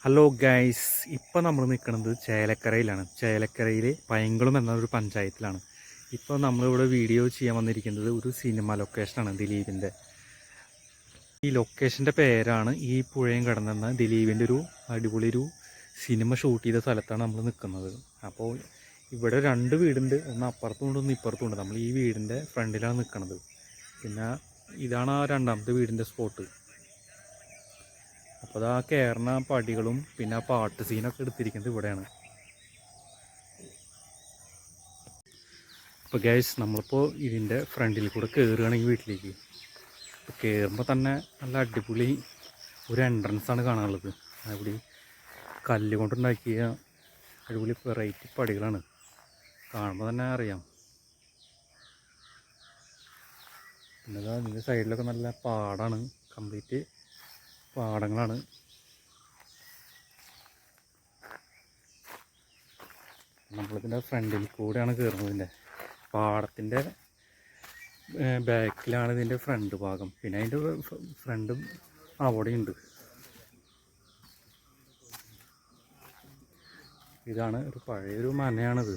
Hello guys, ഇപ്പോൾ നമ്മൾ നിൽക്കുന്നത് ചേലക്കരയിലാണ്. ചേലക്കരയിൽ പയങ്കുളം എന്നൊരു പഞ്ചായത്തിലാണ്. ഇപ്പോൾ നമ്മളിവിടെ വീഡിയോ ചെയ്യാൻ വന്നിരിക്കുന്നത് ഒരു സിനിമ ലൊക്കേഷനാണ്, ദിലീപിൻ്റെ. ഈ ലൊക്കേഷൻ്റെ പേരാണ് ഈ പുഴയും കടന്നെന്ന ദിലീപിൻ്റെ ഒരു അടിപൊളി ഒരു സിനിമ ഷൂട്ട് ചെയ്ത സ്ഥലത്താണ് നമ്മൾ നിൽക്കുന്നത്. അപ്പോൾ ഇവിടെ രണ്ട് വീടുണ്ട്, ഒന്ന് അപ്പുറത്തും ഉണ്ട് ഒന്ന് ഇപ്പുറത്തും ഉണ്ട്. നമ്മൾ ഈ വീടിൻ്റെ ഫ്രണ്ടിലാണ് നിൽക്കുന്നത്. പിന്നെ ഇതാണ് ആ രണ്ടാമത്തെ വീടിൻ്റെ സ്പോട്ട്. അപ്പോൾ ആ കയറുന്ന പടികളും പിന്നെ ആ പാട്ട് സീനൊക്കെ എടുത്തിരിക്കുന്നത് ഇവിടെയാണ്. അപ്പോൾ ഗൈസ്, നമ്മളിപ്പോൾ ഇതിൻ്റെ ഫ്രണ്ടിൽ കൂടെ കയറുകയാണ് ഈ വീട്ടിലേക്ക്. അപ്പോൾ കയറുമ്പോൾ തന്നെ നല്ല അടിപൊളി ഒരു എൻട്രൻസാണ് കാണാനുള്ളത്. അവിടെ കല്ല് കൊണ്ടുണ്ടാക്കിയ അടിപൊളി വെറൈറ്റി പടികളാണ്. കാണുമ്പോൾ തന്നെ അറിയാം. പിന്നെ ഇതിൻ്റെ സൈഡിലൊക്കെ നല്ല പാടാണ്, കംപ്ലീറ്റ് പാടങ്ങളാണ്. നമ്മളിതിൻ്റെ ഫ്രണ്ടിൽ കൂടെയാണ് കയറുന്നതിൻ്റെ. പാടത്തിൻ്റെ ബാക്കിലാണ് ഇതിൻ്റെ ഫ്രണ്ട് ഭാഗം. പിന്നെ അതിൻ്റെ ഫ്രണ്ടും അവിടെയുണ്ട്. ഇതാണ് ഒരു പഴയൊരു മനയാണിത്.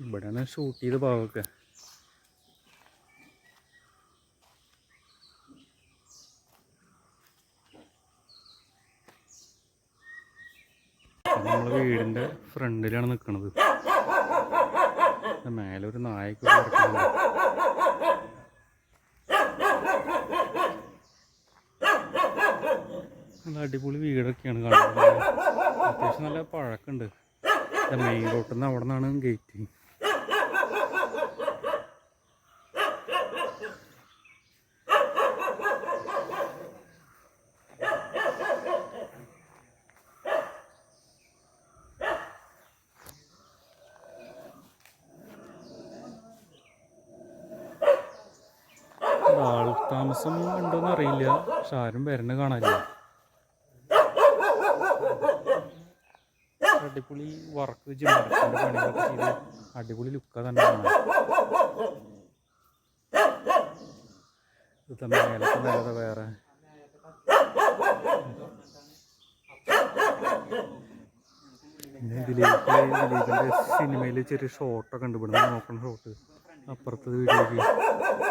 ഇവിടെയാണ് ഷൂട്ട് ചെയ്ത ഭാഗമൊക്കെ. നമ്മൾ വീടിൻ്റെ ഫ്രണ്ടിലാണ് നിൽക്കുന്നത്. മേലെ ഒരു നായ്ക്ക് നല്ല അടിപൊളി വീടൊക്കെയാണ് കാണുന്നത്. അത്യാവശ്യം നല്ല പഴക്കമുണ്ട്. മെയിൻ റോട്ടിൽ നിന്ന് അവിടെ നിന്നാണ് ഗേറ്റ്. ആൾ താമസം ഉണ്ടോയെന്ന് അറിയില്ല, പക്ഷെ ആരും വരണ കാണാനില്ല. അടിപൊളി വർക്ക് ജിമ്മറിൻ്റെ പണികളൊക്കെ ചെയ്ത് അടിപൊളി ലുക്കാ തന്നെ കാണാൻ. ഇത് മേലൊക്കെ നല്ലത് വേറെ. പിന്നെ ദിലീപിൻ്റെ സിനിമയിൽ ചെറിയ ഷോട്ടൊക്കെ ഉണ്ട്. ഇവിടുന്ന് നോക്കുന്ന ഷോട്ട് അപ്പുറത്തെ വീട്ടിലേക്ക്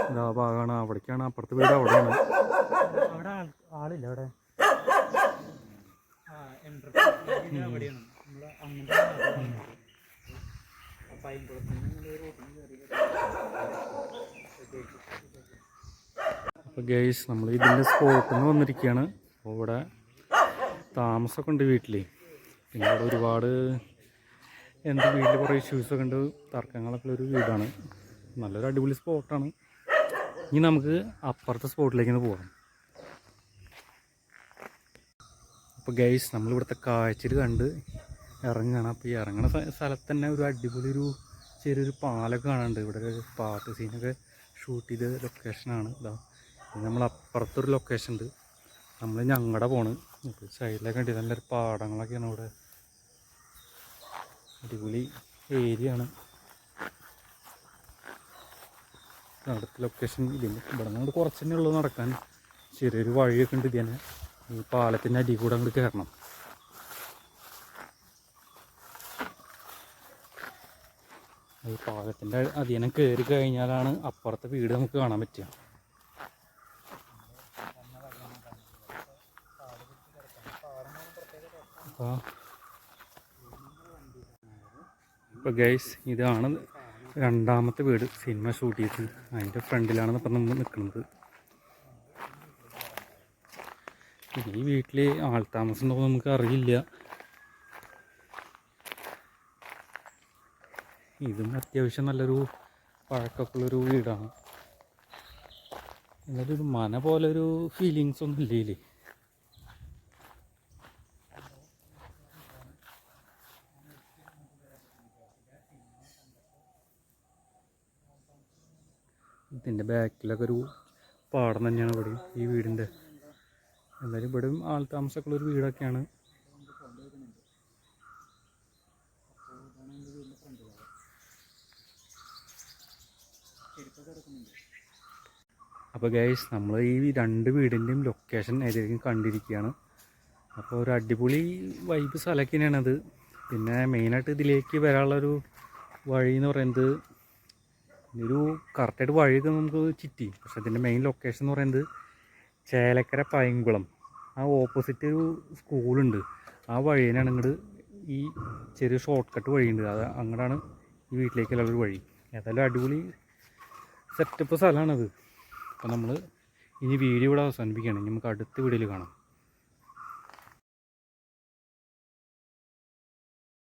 ഇതാ ഭാഗമാണ്. അവിടേക്കാണ് അപ്പുറത്തെ വീട്, അവിടെയാണ്. അവിടെ ആളില്ല. അവിടെ അപ്പോൾ ഗൈസ്, നമ്മൾ ഇതിൻ്റെ സ്പോട്ടിൽ നിന്ന് വന്നിരിക്കുകയാണ്. അപ്പോൾ ഇവിടെ താമസമൊക്കെ ഉണ്ട് വീട്ടിൽ. പിന്നെ ഇവിടെ ഒരുപാട് വീട്ടിൽ കുറേ ഇഷ്യൂസൊക്കെ ഉണ്ട്, തർക്കങ്ങളൊക്കെ ഉള്ളൊരു വീടാണ്. നല്ലൊരു അടിപൊളി സ്പോട്ടാണ്. ഇനി നമുക്ക് അപ്പുറത്തെ സ്പോട്ടിലേക്ക് പോകാം. അപ്പോൾ ഗൈസ്, നമ്മളിവിടുത്തെ കാഴ്ചയിൽ കണ്ട് ഇറങ്ങുകയാണ്. അപ്പോൾ ഈ ഇറങ്ങുന്ന സ്ഥലത്ത് തന്നെ ഒരു അടിപൊളി ഒരു ചെറിയൊരു പാലൊക്കെ കാണാനുണ്ട്. ഇവിടെ ഒരു പാട്ട് സീനൊക്കെ ഷൂട്ട് ചെയ്ത ലൊക്കേഷനാണ്. ഇതാ നമ്മൾ അപ്പുറത്തൊരു ലൊക്കേഷൻ ഉണ്ട്. നമ്മൾ ഞങ്ങളുടെ പോണ്. ഇപ്പോൾ സൈഡിലൊക്കെ ഉണ്ട് നല്ലൊരു പാടങ്ങളൊക്കെയാണ് ഇവിടെ. അടിപൊളി ഏരിയ ആണ് അടുത്ത ലൊക്കേഷൻ. ഇതിന് ഇവിടെ നിന്ന് കുറച്ച് തന്നെ ഉള്ളൂ നടക്കാൻ. ചെറിയൊരു വഴിയൊക്കെ ഉണ്ട്. ഇതിനെ ഈ പാലത്തിൻ്റെ അടി കൂടെ അങ്ങോട്ട് കയറണം. ഈ പാലത്തിൻ്റെ അധികം കയറി കഴിഞ്ഞാലാണ് അപ്പുറത്തെ വീട് നമുക്ക് കാണാൻ പറ്റുക. അപ്പോൾ ഗൈസ്, ഇതാണ് രണ്ടാമത്തെ വീട് സിനിമ ഷൂട്ട് ചെയ്ത്. അതിൻ്റെ ഫ്രണ്ടിലാണ് ഇപ്പം നമ്മൾ നിൽക്കുന്നത്. ഈ വീട്ടിൽ ആൾതാമസം ഉണ്ടോ നമുക്ക് അറിയില്ല. ഇതും അത്യാവശ്യം നല്ലൊരു പഴക്കമൊക്കെ ഉള്ളൊരു വീടാണ്. എന്നൊരു മന പോലെ ഒരു ഫീലിങ്സ് ഒന്നും ഇല്ലേ. ഇതിൻ്റെ ബാക്കിലൊക്കെ ഒരു പാടം തന്നെയാണ് ഇവിടെ ഈ വീടിൻ്റെ. എന്തായാലും ഇവിടെയും ആൾ താമസമൊക്കെ ഉള്ളൊരു വീടൊക്കെയാണ്. അപ്പോൾ ഗൈസ് നമ്മൾ ഈ 2 വീടിൻ്റെയും ലൊക്കേഷൻ ഏതായിരിക്കും കണ്ടിരിക്കുകയാണ്. അപ്പോൾ ഒരു അടിപൊളി വൈബ് സ്ഥലമൊക്കെ തന്നെയാണത്. പിന്നെ മെയിനായിട്ട് ഇതിലേക്ക് വരാനുള്ളൊരു വഴി എന്ന് പറയുന്നത് ഒരു കറക്റ്റായിട്ട് വഴിയൊക്കെ നമുക്ക് ചിറ്റി. പക്ഷേ ഇതിൻ്റെ മെയിൻ ലൊക്കേഷൻ എന്ന് പറയുന്നത് ചേലക്കര പൈങ്കുളം. ആ ഓപ്പോസിറ്റ് ഒരു സ്കൂളുണ്ട്, ആ വഴിയിലാണ് ഇങ്ങോട്ട് ഈ ചെറിയ ഷോർട്ട് കട്ട് വഴിയുണ്ട്, അത് അങ്ങോട്ടാണ് ഈ വീട്ടിലേക്കുള്ളൊരു വഴി. ഏതായാലും അടിപൊളി സെറ്റപ്പ് സ്ഥലമാണത്. അപ്പോൾ നമ്മൾ ഇനി വീഡിയോ ഇവിടെ അവസാനിപ്പിക്കുകയാണ്. ഇനി നമുക്ക് അടുത്ത വീഡിയോയിൽ കാണാം.